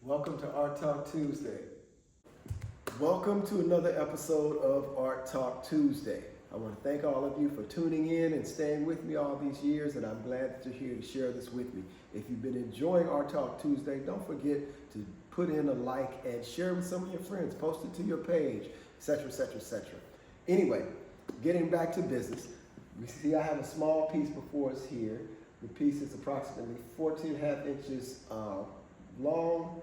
Welcome to Art Talk Tuesday. Welcome to another episode of Art Talk Tuesday. I want to thank all of you for tuning in and staying with me all these years, and I'm glad that you're here to share this with me. If you've been enjoying Art Talk Tuesday, don't forget to put in a like and share with some of your friends. Post it to your page, etc., etc., etc. Anyway, getting back to business, we see I have a small piece before us here. The piece is approximately 14.5 inches long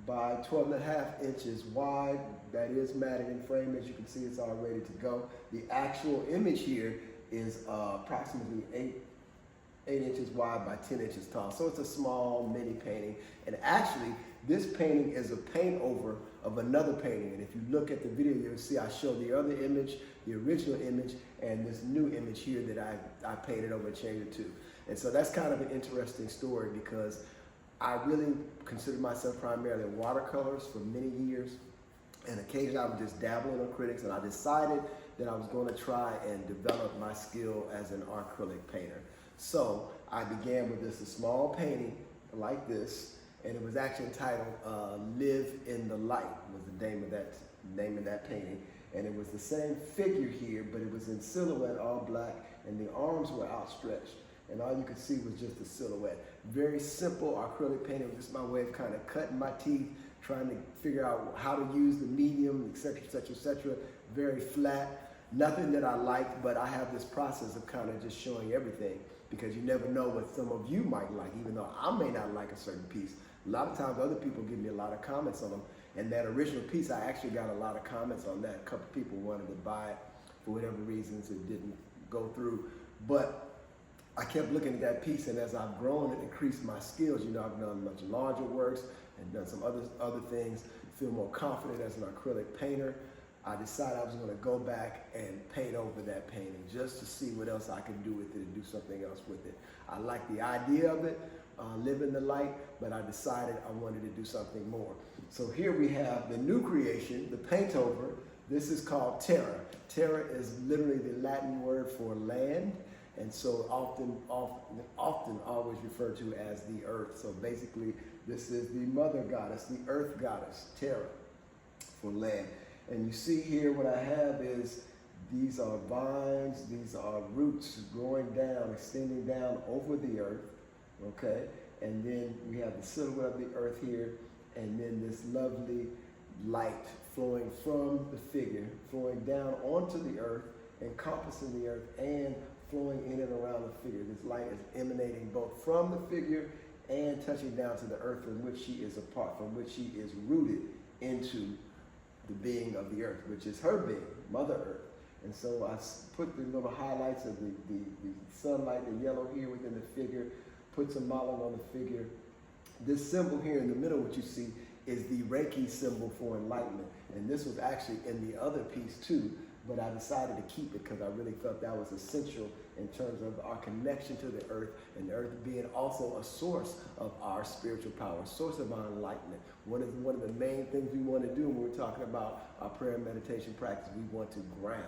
by 12.5 inches wide. That is matted in frame. As you can see, it's all ready to go. The actual image here is approximately 8 inches wide by 10 inches tall. So it's a small mini painting. And actually, this painting is a paint over of another painting. And if you look at the video, you'll see I show the other image, the original image, and this new image here that I painted over and changed it to. And so that's kind of an interesting story because I really consider myself primarily in watercolors for many years, and occasionally I would just dabble in acrylics, and I decided that I was going to try and develop my skill as an acrylic painter. So I began with a small painting like this, and it was actually entitled Live in the Light was the name of that painting. And it was the same figure here, but it was in silhouette, all black, and the arms were outstretched. And all you could see was just a silhouette. Very simple acrylic painting, just my way of kind of cutting my teeth, trying to figure out how to use the medium, etc., etc., etc. Very flat, nothing that I liked, but I have this process of kind of just showing everything because you never know what some of you might like, even though I may not like a certain piece. A lot of times other people give me a lot of comments on them, and that original piece, I actually got a lot of comments on that. A couple people wanted to buy it for whatever reasons, it didn't go through. But I kept looking at that piece, and as I've grown and increased my skills, you know, I've done much larger works and done some other things, feel more confident as an acrylic painter. I decided I was going to go back and paint over that painting just to see what else I could do with it and do something else with it. I like the idea of it, live in the light, but I decided I wanted to do something more. So here we have the new creation, the paint over. This is called Terra. Terra is literally the Latin word for land. And so often always referred to as the earth. So basically, this is the mother goddess, the earth goddess, Terra, for land. And you see here what I have is these are vines, these are roots growing down, extending down over the earth, okay? And then we have the silhouette of the earth here, and then this lovely light flowing from the figure, flowing down onto the earth, encompassing the earth, and flowing in and around the figure. This light is emanating both from the figure and touching down to the earth from which she is a part, from which she is rooted into the being of the earth, which is her being, Mother Earth. And so I put the little highlights of the sunlight, the yellow here within the figure, put some modeling on the figure. This symbol here in the middle, what you see, is the Reiki symbol for enlightenment. And this was actually in the other piece too, but I decided to keep it because I really felt that was essential in terms of our connection to the earth, and the earth being also a source of our spiritual power, a source of our enlightenment. One of the main things we want to do when we're talking about our prayer and meditation practice, we want to ground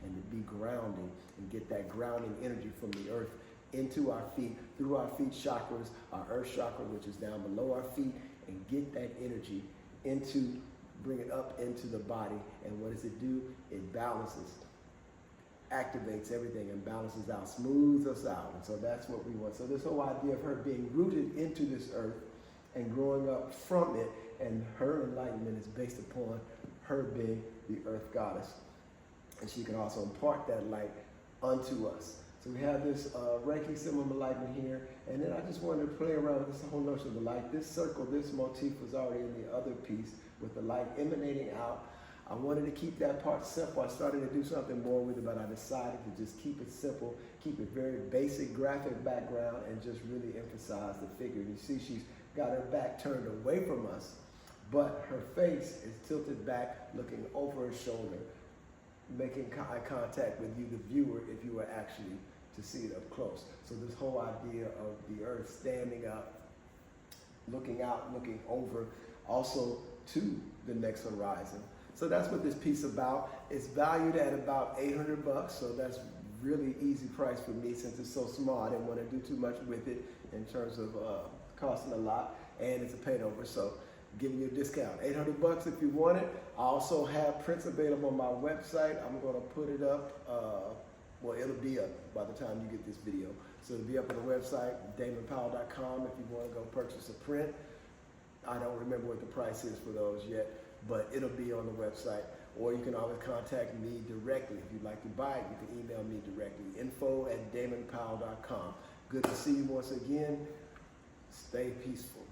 and to be grounding and get that grounding energy from the earth into our feet, through our feet chakras, our earth chakra, which is down below our feet, and get that energy bring it up into the body. And what does it do? It balances, activates everything and balances out, smooths us out. And so that's what we want. So this whole idea of her being rooted into this earth and growing up from it, and her enlightenment is based upon her being the earth goddess. And she can also impart that light unto us. So we have this Reiki symbol of enlightenment here, and then I just wanted to play around with this whole notion of the light. This circle, this motif was already in the other piece with the light emanating out. I wanted to keep that part simple. I started to do something more with it, but I decided to just keep it simple, keep it very basic graphic background, and just really emphasize the figure. You see she's got her back turned away from us, but her face is tilted back, looking over her shoulder, making eye contact with you, the viewer, if you were actually to see it up close. So this whole idea of the earth standing up, looking out, looking over, also to the next horizon. So that's what this piece is about. It's valued at about 800 bucks, so that's really easy price for me since it's so small. I didn't want to do too much with it in terms of costing a lot, and it's a paint over. So giving you a discount, $800 if you want it. I also have prints available on my website. I'm going to put it up. Well, it'll be up by the time you get this video. So it'll be up on the website, damonpowell.com, if you want to go purchase a print. I don't remember what the price is for those yet, but it'll be on the website. Or you can always contact me directly. If you'd like to buy it, you can email me directly, info@damonpowell.com. Good to see you once again. Stay peaceful.